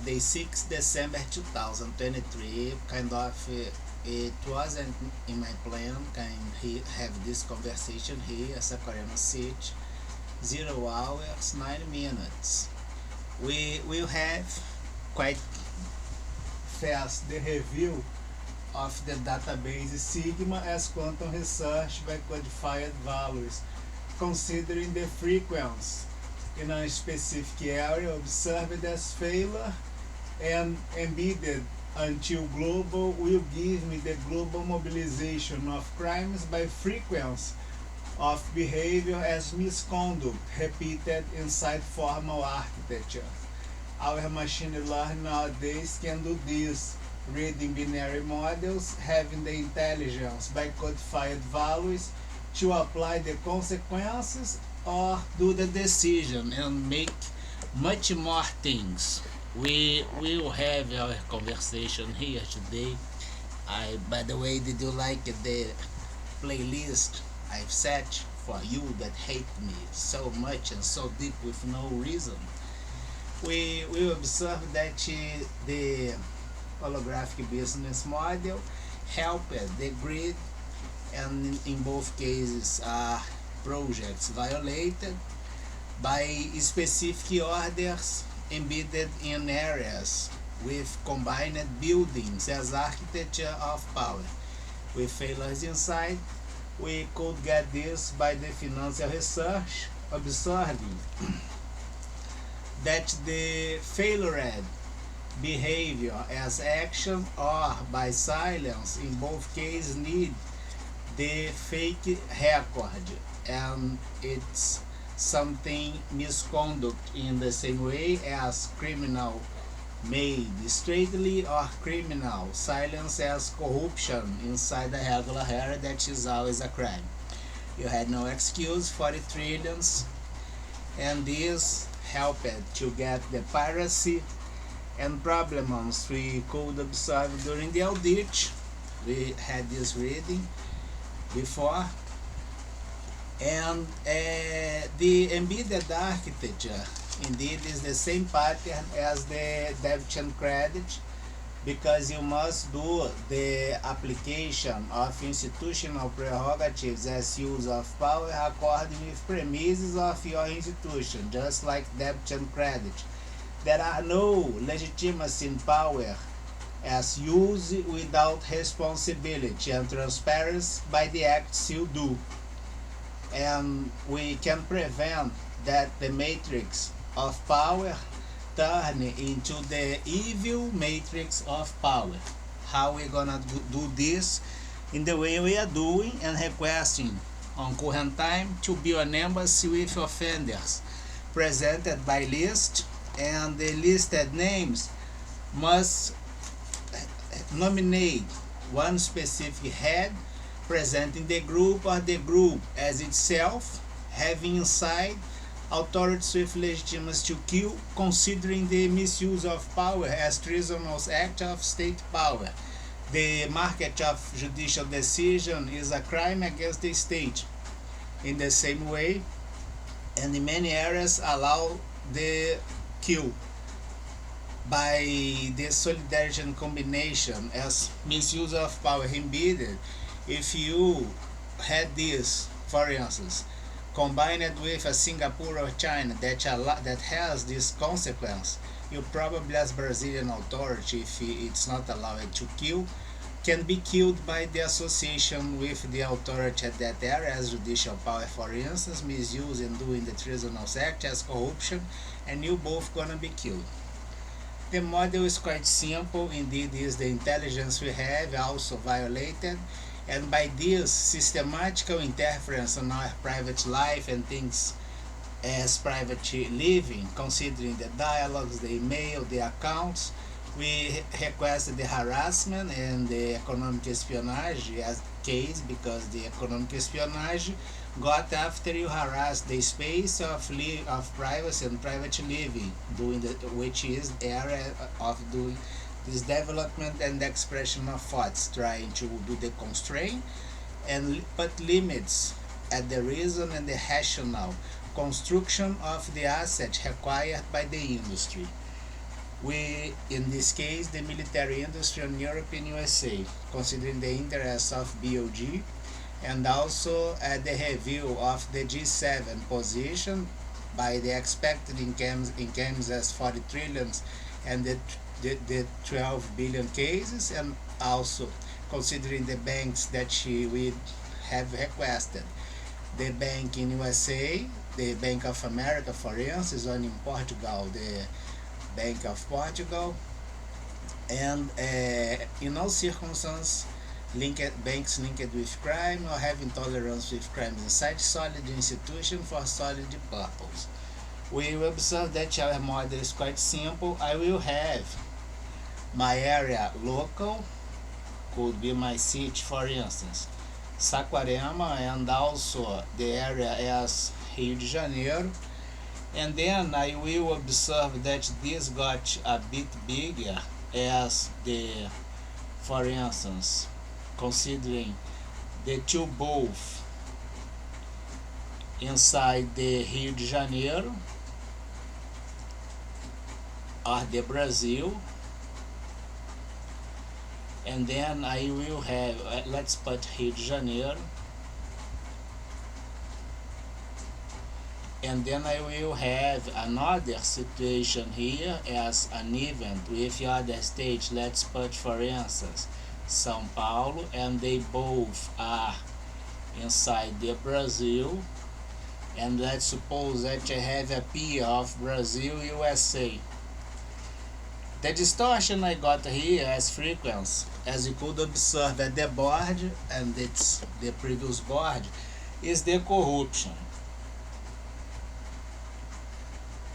Day 6 December 2023, kind of it wasn't in my plan. Can he have this conversation here as a Korean City, 0 hours 9 minutes. We will have quite fast the review of the database Sigma as quantum research by codified values, considering the frequency in a specific area observed as failure and embedded until global will give me the global mobilization of crimes by frequency of behavior as misconduct repeated inside formal architecture. Our machine learning nowadays can do this, reading binary models, having the intelligence by codified values to apply the consequences or do the decision and make much more things. We will have our conversation here today. By the way, did you like the playlist I've set for you that hate me so much and so deep with no reason? We will observe that the holographic business model helped the grid, and in both cases are projects violated by specific orders embedded in areas with combined buildings as architecture of power. With failures inside, we could get this by the financial research observing that the failure behavior as action or by silence in both cases need the fake record, and it's something misconduct in the same way as criminal made straightly or criminal silence as corruption inside the regular area that is always a crime. You had no excuse for the trillions, and this helped to get the piracy and problems we could observe during the audit. We had this reading before, and the embedded architecture indeed is the same pattern as the debit and credit, because you must do the application of institutional prerogatives as use of power according with premises of your institution, just like debit and credit. There are no legitimacy in power as use without responsibility and transparency by the acts you do. And we can prevent that the matrix of power turn into the evil matrix of power. How we gonna do this? In the way we are doing and requesting on current time to be an embassy with offenders presented by list, and the listed names must nominate one specific head presenting the group or the group as itself, having inside authorities with legitimacy to kill, considering the misuse of power as treasonous act of state power. The market of judicial decision is a crime against the state. In the same way, and in many areas allow the kill by the solidarity and combination as misuse of power embedded. If you had this, for instance, combined with a Singapore or China that has this consequence, you probably as Brazilian authority, if it's not allowed to kill, can be killed by the association with the authority at that area as judicial power, for instance, misuse and doing the treasonous act as corruption, and you both gonna be killed. The model is quite simple, indeed is the intelligence we have also violated, and by this systematical interference on our private life and things as private living, considering the dialogues, the email, the accounts, we requested the harassment and the economic espionage as case, because the economic espionage got after you harass the space of privacy and private living, doing the, which is the area of doing this development and expression of thoughts, trying to do the constraint and put limits at the reason and the rationale construction of the asset required by the industry. In this case, the military industry in Europe and USA, considering the interests of BOG, and also the review of the G7 position by the expected incomes as 40 trillions and the 12 billion cases, and also considering the banks that we have requested. The bank in USA, the Bank of America, for instance, and in Portugal, the Bank of Portugal, and in all circumstances, banks linked with crime or having tolerance with crimes inside solid institution for solid purpose. We will observe that our model is quite simple. I will have my area local, could be my city, for instance, Saquarema, and also the area as Rio de Janeiro. And then I will observe that this got a bit bigger as for instance, considering the two both inside the Rio de Janeiro or the Brazil. And then I will have, let's put Rio de Janeiro, and then I will have another situation here as an event with the other states. Let's put, for instance, São Paulo, and they both are inside the Brazil. And let's suppose that I have a pair of Brazil, USA. The distortion I got here as frequency, as you could observe at the board, and it's the previous board, is the corruption.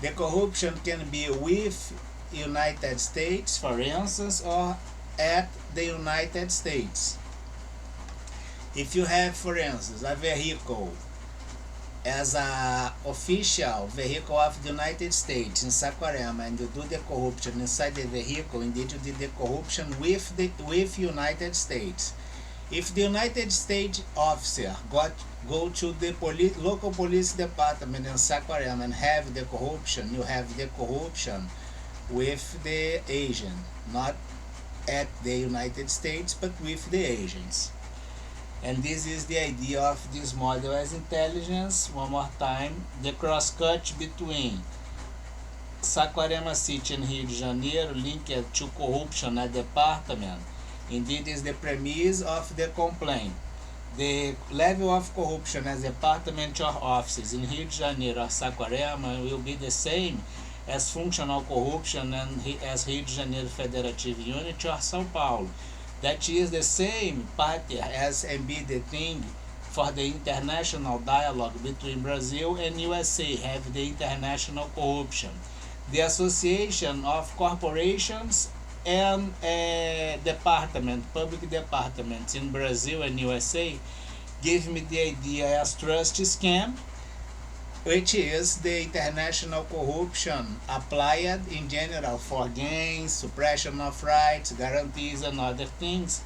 The corruption can be with United States, for instance, or at the United States. If you have, for instance, a vehicle as an official vehicle of the United States in Saquarema, and you do the corruption inside the vehicle, indeed you did the corruption with United States. If the United States officer go to the local police department in Saquarema and have the corruption, you have the corruption with the agent, not at the United States, but with the agents. And this is the idea of this model as intelligence. One more time, the cross-cut between Saquarema City and Rio de Janeiro linked to corruption at department. Indeed, is the premise of the complaint. The level of corruption as department or offices in Rio de Janeiro or Saquarema will be the same as functional corruption and as Rio de Janeiro Federative Unit or São Paulo. That is the same pattern as and be the thing for the international dialogue between Brazil and USA, have the international corruption. The association of corporations and public departments in Brazil and USA give me the idea as trust scam, which is the international corruption applied in general for gains, suppression of rights, guarantees, and other things,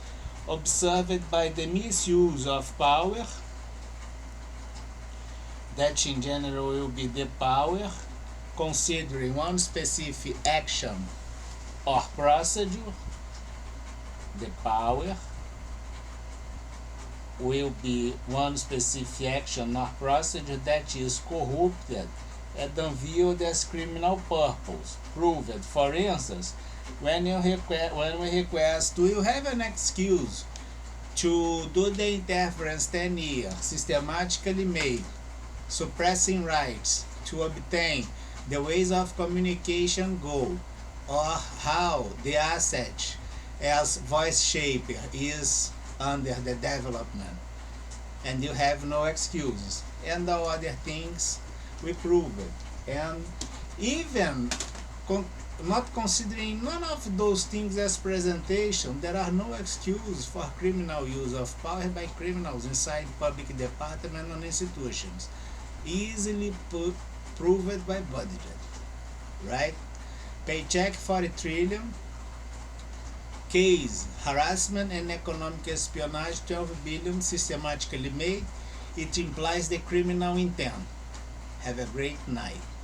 observed by the misuse of power, that in general will be the power, considering one specific action or procedure. The power will be one specific action or procedure that is corrupted and unveiled as criminal purpose, proved. For instance, when we request, do you have an excuse to do the interference 10 years, systematically made, suppressing rights to obtain the ways of communication go, or how the asset as voice shaper is under the development, and you have no excuses, and all other things we prove it. And even not considering none of those things as presentation, there are no excuses for criminal use of power by criminals inside public department and institutions, easily proved by budget, right? Paycheck 40 trillion, case harassment and economic espionage 12 billion systematically made. It implies the criminal intent. Have a great night.